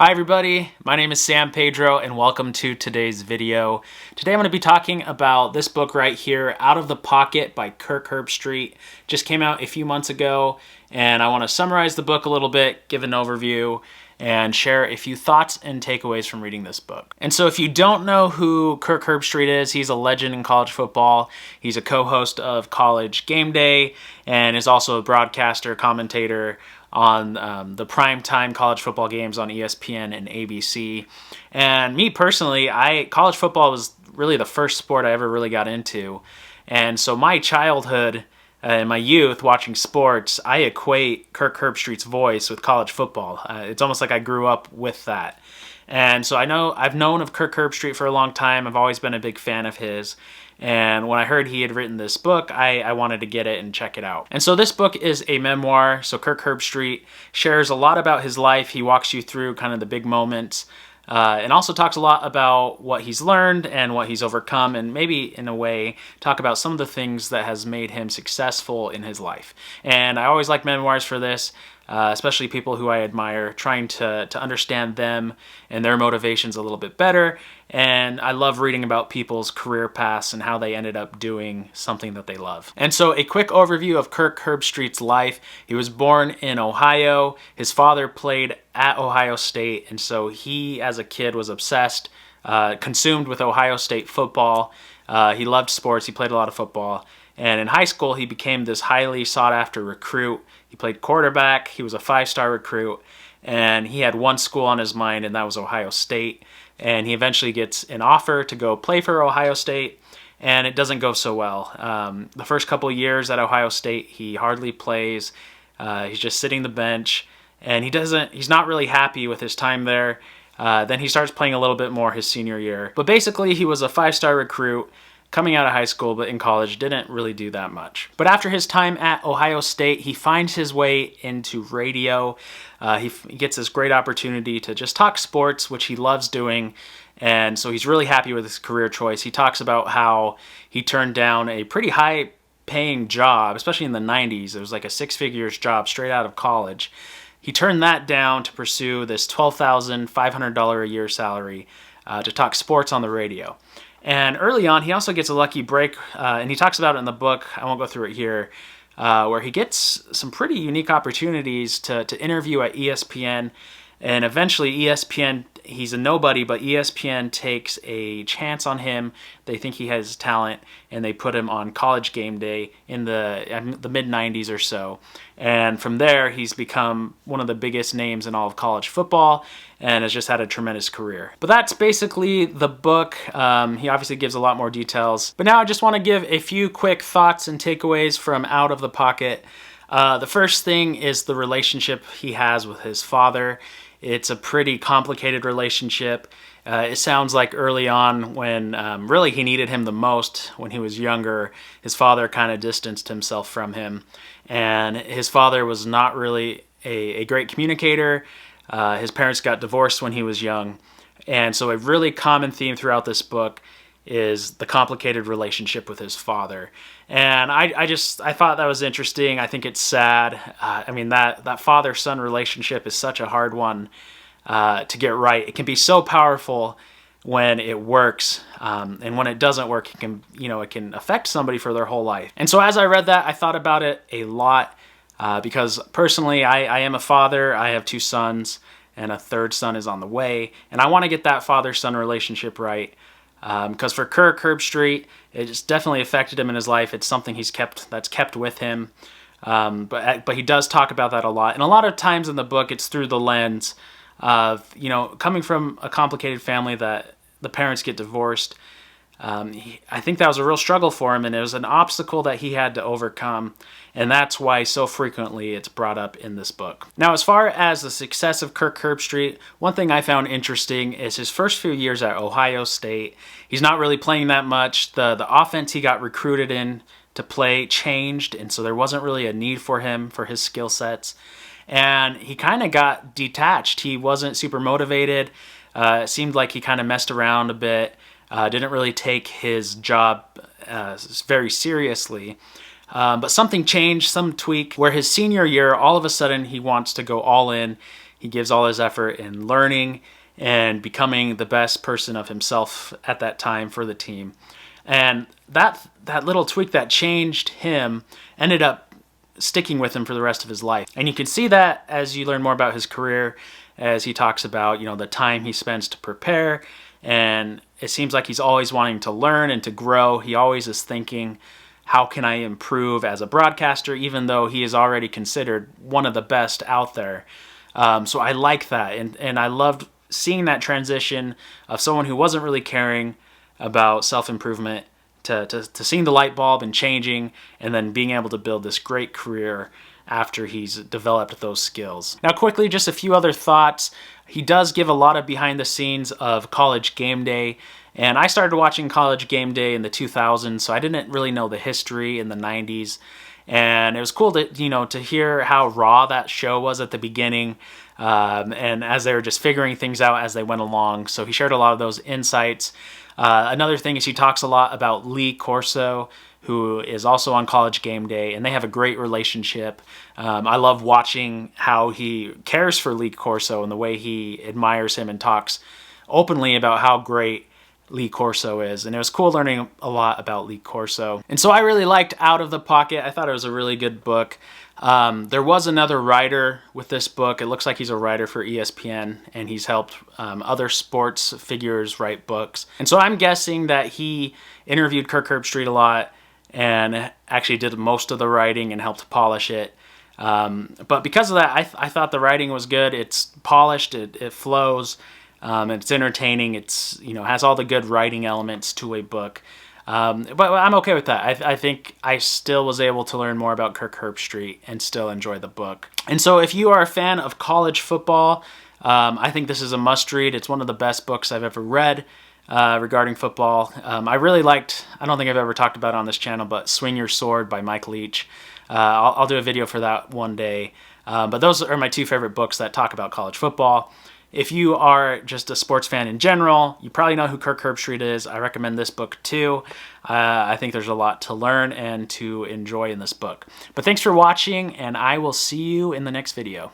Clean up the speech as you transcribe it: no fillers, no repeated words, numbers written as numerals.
Hi everybody, my name is Sam Pedro and welcome to today's video. Today I'm going to be talking about this book right here, Out of the Pocket by Kirk Herbstreit. Just came out a few months ago and I want to summarize the book a little bit, give an overview, and share a few thoughts and takeaways from reading this book. And so if you don't know who Kirk Herbstreit is, he's a legend in college football. He's a co-host of College Gameday and is also a broadcaster, commentator on the primetime college football games on ESPN and ABC. And me personally, college football was really the first sport I ever really got into. And so my childhood and my youth watching sports, I equate Kirk Herbstreit's voice with college football. It's almost like I grew up with that. And so I've known of Kirk Herbstreit for a long time. I've always been a big fan of his. And when I heard he had written this book, I wanted to get it and check it out. And so this book is a memoir. So Kirk Herbstreit shares a lot about his life. He walks you through kind of the big moments and also talks a lot about what he's learned and what he's overcome, and maybe in a way talk about some of the things that has made him successful in his life. And I always like memoirs for this. Especially people who I admire, trying to understand them and their motivations a little bit better. And I love reading about people's career paths and how they ended up doing something that they love. And so a quick overview of Kirk Herbstreit's life. He was born in Ohio. His father played at Ohio State, and so he, as a kid, was obsessed, consumed with Ohio State football. He loved sports. He played a lot of football. And in high school, he became this highly sought-after recruit. He played quarterback. He was a 5-star recruit. And he had one school on his mind, and that was Ohio State. And he eventually gets an offer to go play for Ohio State, and it doesn't go so well. The first couple of years at Ohio State, he hardly plays. He's just sitting the bench, and he's not really happy with his time there. Then he starts playing a little bit more his senior year. But basically, he was a 5-star recruit coming out of high school, but in college didn't really do that much. But after his time at Ohio State, he finds his way into radio. He gets this great opportunity to just talk sports, which he loves doing, and so he's really happy with his career choice. He talks about how he turned down a pretty high-paying job, especially in the 90s. It was like a 6-figures job straight out of college. He turned that down to pursue this $12,500 a year salary to talk sports on the radio. And early on, he also gets a lucky break, and he talks about it in the book. I won't go through it here, where he gets some pretty unique opportunities to interview at ESPN. And eventually ESPN, he's a nobody, but ESPN takes a chance on him. They think he has talent, and they put him on College Gameday in the mid-90s or so. And from there, he's become one of the biggest names in all of college football and has just had a tremendous career. But that's basically the book. He obviously gives a lot more details. But now I just want to give a few quick thoughts and takeaways from Out of the Pocket. The first thing is the relationship he has with his father. It's a pretty complicated relationship. It sounds like early on when really he needed him the most, when he was younger, his father kind of distanced himself from him. And his father was not really a great communicator. His parents got divorced when he was young. And so a really common theme throughout this book is the complicated relationship with his father. And I thought that was interesting. I think it's sad. I mean, that father-son relationship is such a hard one to get right. It can be so powerful when it works, and when it doesn't work, it can affect somebody for their whole life. And so as I read that, I thought about it a lot because personally, I am a father. I have 2 sons, and a third son is on the way. And I want to get that father-son relationship right. Because for Kirk Herbstreit, it just definitely affected him in his life. It's something that's kept with him. But he does talk about that a lot. And a lot of times in the book, it's through the lens of, coming from a complicated family that the parents get divorced. I think that was a real struggle for him, and it was an obstacle that he had to overcome, and that's why so frequently it's brought up in this book. Now, as far as the success of Kirk Herbstreit, one thing I found interesting is his first few years at Ohio State. He's not really playing that much. The offense he got recruited in to play changed, and so there wasn't really a need for him for his skill sets, and he kind of got detached. He wasn't super motivated. It seemed like he kind of messed around a bit. Didn't really take his job very seriously. But something changed, some tweak, where his senior year, all of a sudden he wants to go all in. He gives all his effort in learning and becoming the best person of himself at that time for the team. And that little tweak that changed him ended up sticking with him for the rest of his life. And you can see that as you learn more about his career, as he talks about, the time he spends to prepare. And it seems like he's always wanting to learn and to grow. He always is thinking, how can I improve as a broadcaster, even though he is already considered one of the best out there. So I like that. And I loved seeing that transition of someone who wasn't really caring about self-improvement to seeing the light bulb and changing, and then being able to build this great career after he's developed those skills. Now quickly, just a few other thoughts. He does give a lot of behind the scenes of College Gameday, and I started watching College Gameday in the 2000s, so I didn't really know the history in the 90s. And it was cool to to hear how raw that show was at the beginning, and as they were just figuring things out as they went along. So he shared a lot of those insights. Another thing is he talks a lot about Lee Corso, who is also on College Gameday, and they have a great relationship. I love watching how he cares for Lee Corso and the way he admires him and talks openly about how great Lee Corso is. And it was cool learning a lot about Lee Corso. And so I really liked Out of the Pocket. I thought it was a really good book. There was another writer with this book. It looks like he's a writer for ESPN, and he's helped other sports figures write books. And so I'm guessing that he interviewed Kirk Herbstreit a lot and actually did most of the writing and helped polish it. But because of that, I thought the writing was good. It's polished, it flows, it's entertaining, it's has all the good writing elements to a book. But I'm okay with that. I think I still was able to learn more about Kirk Herbstreit and still enjoy the book. And so if you are a fan of college football, I think this is a must-read. It's one of the best books I've ever read regarding football. I really liked, I don't think I've ever talked about it on this channel, but Swing Your Sword by Mike Leach. I'll do a video for that one day. But those are my two favorite books that talk about college football. If you are just a sports fan in general, you probably know who Kirk Herbstreit is. I recommend this book too. I think there's a lot to learn and to enjoy in this book. But thanks for watching, and I will see you in the next video.